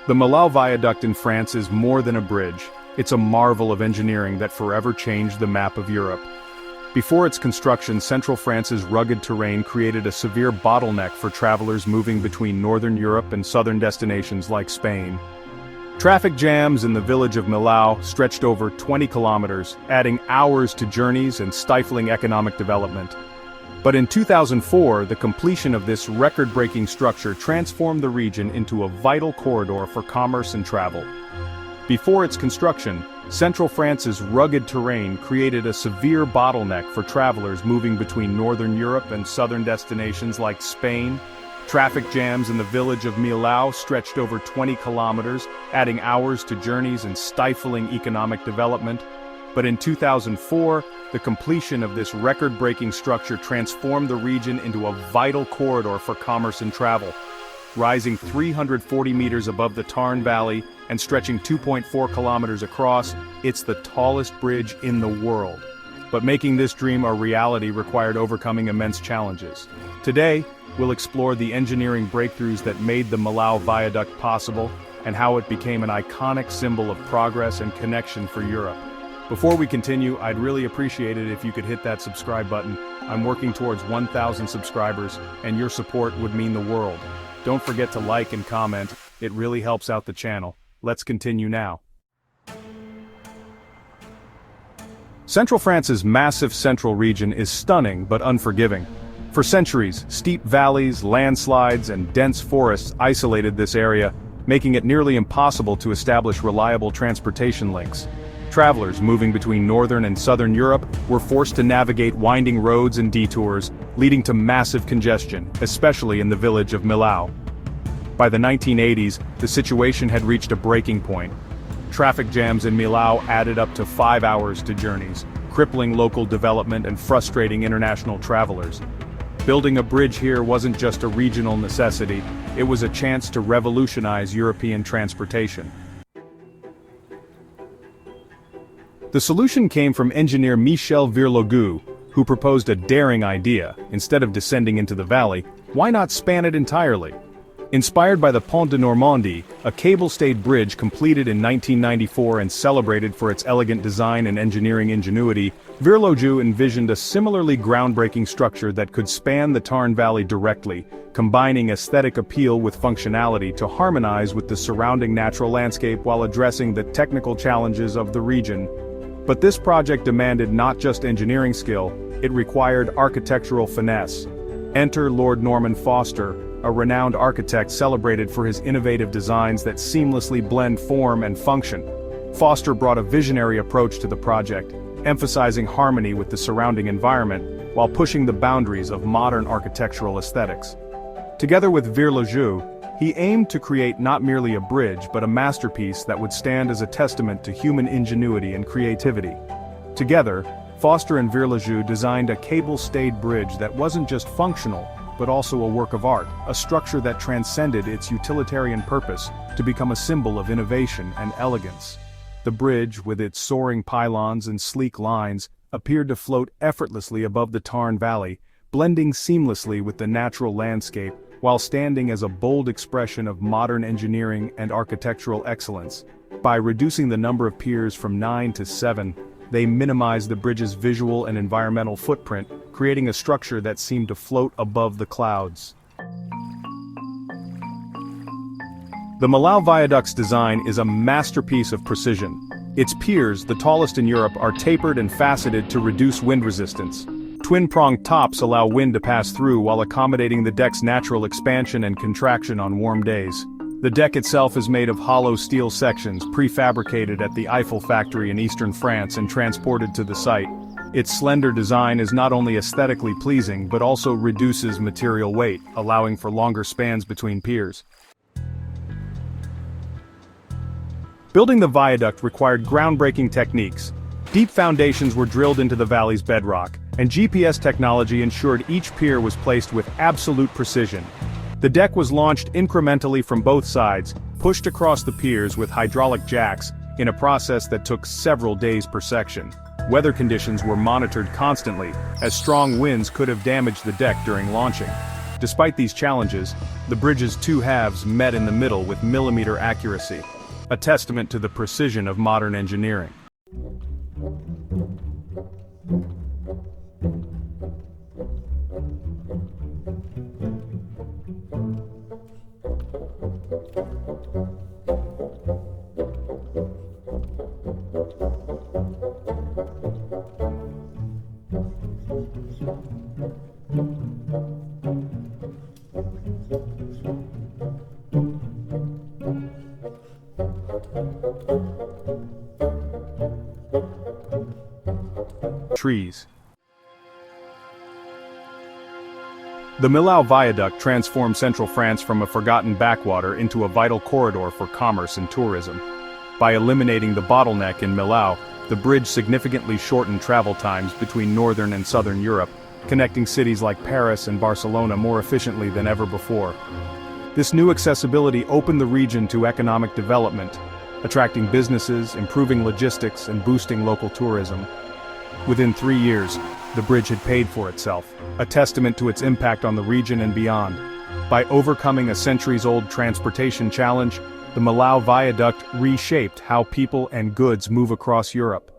The Millau Viaduct in France is more than a bridge. It's a marvel of engineering that forever changed the map of Europe. Before its construction, central France's rugged terrain created a severe bottleneck for travelers moving between northern Europe and southern destinations like Spain. Traffic jams in the village of Millau stretched over 20 kilometers, adding hours to journeys and stifling economic development. But in 2004, the completion of this record-breaking structure transformed the region into a vital corridor for commerce and travel. Before its construction, central France's rugged terrain created a severe bottleneck for travelers moving between northern Europe and southern destinations like Spain. Traffic jams in the village of Millau stretched over 20 kilometers, adding hours to journeys and stifling economic development. But in 2004, the completion of this record-breaking structure transformed the region into a vital corridor for commerce and travel. Rising 340 meters above the Tarn Valley and stretching 2.4 kilometers across, it's the tallest bridge in the world. But making this dream a reality required overcoming immense challenges. Today, we'll explore the engineering breakthroughs that made the Millau Viaduct possible and how it became an iconic symbol of progress and connection for Europe. Before we continue, I'd really appreciate it if you could hit that subscribe button. I'm working towards 1,000 subscribers, and your support would mean the world. Don't forget to like and comment, it really helps out the channel. Let's continue now. Central France's massive central region is stunning but unforgiving. For centuries, steep valleys, landslides, and dense forests isolated this area, making it nearly impossible to establish reliable transportation links. Travelers moving between northern and southern Europe were forced to navigate winding roads and detours, leading to massive congestion, especially in the village of Millau. By the 1980s, the situation had reached a breaking point. Traffic jams in Millau added up to 5 hours to journeys, crippling local development and frustrating international travelers. Building a bridge here wasn't just a regional necessity, it was a chance to revolutionize European transportation. The solution came from engineer Michel Virlogu, who proposed a daring idea. Instead of descending into the valley, why not span it entirely? Inspired by the Pont de Normandie, a cable-stayed bridge completed in 1994 and celebrated for its elegant design and engineering ingenuity, Virlogu envisioned a similarly groundbreaking structure that could span the Tarn Valley directly, combining aesthetic appeal with functionality to harmonize with the surrounding natural landscape while addressing the technical challenges of the region. But this project demanded not just engineering skill, it required architectural finesse. Enter Lord Norman Foster, a renowned architect celebrated for his innovative designs that seamlessly blend form and function. Foster brought a visionary approach to the project, emphasizing harmony with the surrounding environment, while pushing the boundaries of modern architectural aesthetics. Together with Virlogu, he aimed to create not merely a bridge but a masterpiece that would stand as a testament to human ingenuity and creativity. Together, Foster and Virlogu designed a cable-stayed bridge that wasn't just functional, but also a work of art, a structure that transcended its utilitarian purpose to become a symbol of innovation and elegance. The bridge, with its soaring pylons and sleek lines, appeared to float effortlessly above the Tarn Valley, blending seamlessly with the natural landscape, while standing as a bold expression of modern engineering and architectural excellence. By reducing the number of piers from 9 to 7, they minimized the bridge's visual and environmental footprint, creating a structure that seemed to float above the clouds. The Millau Viaduct's design is a masterpiece of precision. Its piers, the tallest in Europe, are tapered and faceted to reduce wind resistance. Twin-pronged tops allow wind to pass through while accommodating the deck's natural expansion and contraction on warm days. The deck itself is made of hollow steel sections prefabricated at the Eiffel factory in eastern France and transported to the site. Its slender design is not only aesthetically pleasing but also reduces material weight, allowing for longer spans between piers. Building the viaduct required groundbreaking techniques. Deep foundations were drilled into the valley's bedrock, and GPS technology ensured each pier was placed with absolute precision. The deck was launched incrementally from both sides, pushed across the piers with hydraulic jacks, in a process that took several days per section. Weather conditions were monitored constantly, as strong winds could have damaged the deck during launching. Despite these challenges, the bridge's two halves met in the middle with millimeter accuracy, a testament to the precision of modern engineering. Trees. The Millau Viaduct transformed central France from a forgotten backwater into a vital corridor for commerce and tourism. By eliminating the bottleneck in Millau, the bridge significantly shortened travel times between northern and southern Europe, connecting cities like Paris and Barcelona more efficiently than ever before. This new accessibility opened the region to economic development, attracting businesses, improving logistics, and boosting local tourism. Within 3 years, the bridge had paid for itself, a testament to its impact on the region and beyond. By overcoming a centuries-old transportation challenge, the Millau Viaduct reshaped how people and goods move across Europe.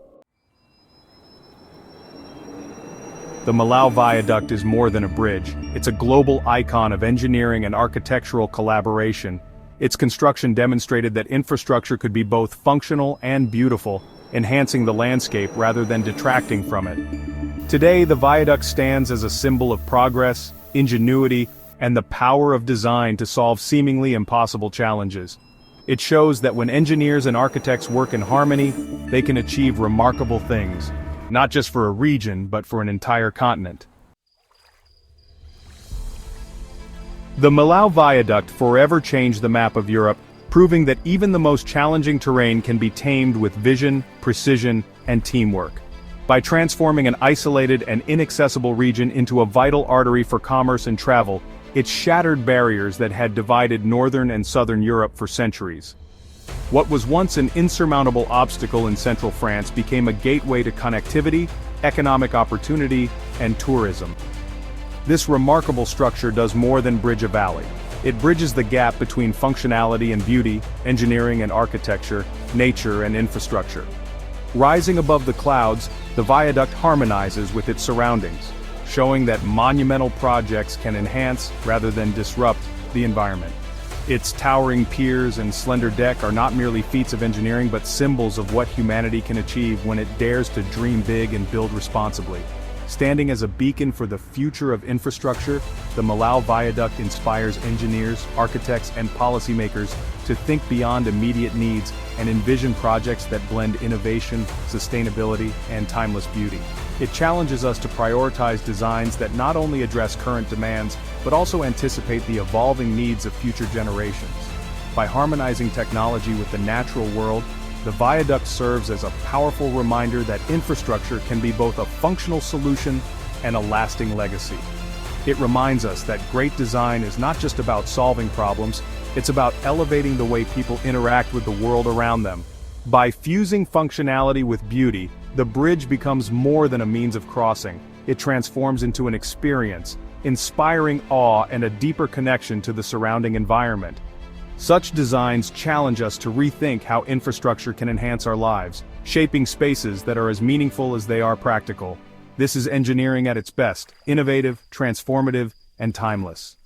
The Millau Viaduct is more than a bridge. It's a global icon of engineering and architectural collaboration. Its construction demonstrated that infrastructure could be both functional and beautiful, enhancing the landscape rather than detracting from it. Today, the viaduct stands as a symbol of progress, ingenuity, and the power of design to solve seemingly impossible challenges. It shows that when engineers and architects work in harmony, they can achieve remarkable things, not just for a region, but for an entire continent. The Millau Viaduct forever changed the map of Europe, proving that even the most challenging terrain can be tamed with vision, precision, and teamwork. By transforming an isolated and inaccessible region into a vital artery for commerce and travel, it shattered barriers that had divided northern and southern Europe for centuries. What was once an insurmountable obstacle in central France became a gateway to connectivity, economic opportunity, and tourism. This remarkable structure does more than bridge a valley. It bridges the gap between functionality and beauty, engineering and architecture, nature and infrastructure. Rising above the clouds, the viaduct harmonizes with its surroundings, showing that monumental projects can enhance rather than disrupt the environment. Its towering piers and slender deck are not merely feats of engineering but symbols of what humanity can achieve when it dares to dream big and build responsibly. Standing as a beacon for the future of infrastructure, the Millau Viaduct inspires engineers, architects, and policymakers to think beyond immediate needs and envision projects that blend innovation, sustainability, and timeless beauty. It challenges us to prioritize designs that not only address current demands, but also anticipate the evolving needs of future generations. By harmonizing technology with the natural world, the viaduct serves as a powerful reminder that infrastructure can be both a functional solution and a lasting legacy. It reminds us that great design is not just about solving problems, it's about elevating the way people interact with the world around them. By fusing functionality with beauty, the bridge becomes more than a means of crossing. It transforms into an experience, inspiring awe and a deeper connection to the surrounding environment. Such designs challenge us to rethink how infrastructure can enhance our lives, shaping spaces that are as meaningful as they are practical. This is engineering at its best, innovative, transformative, and timeless.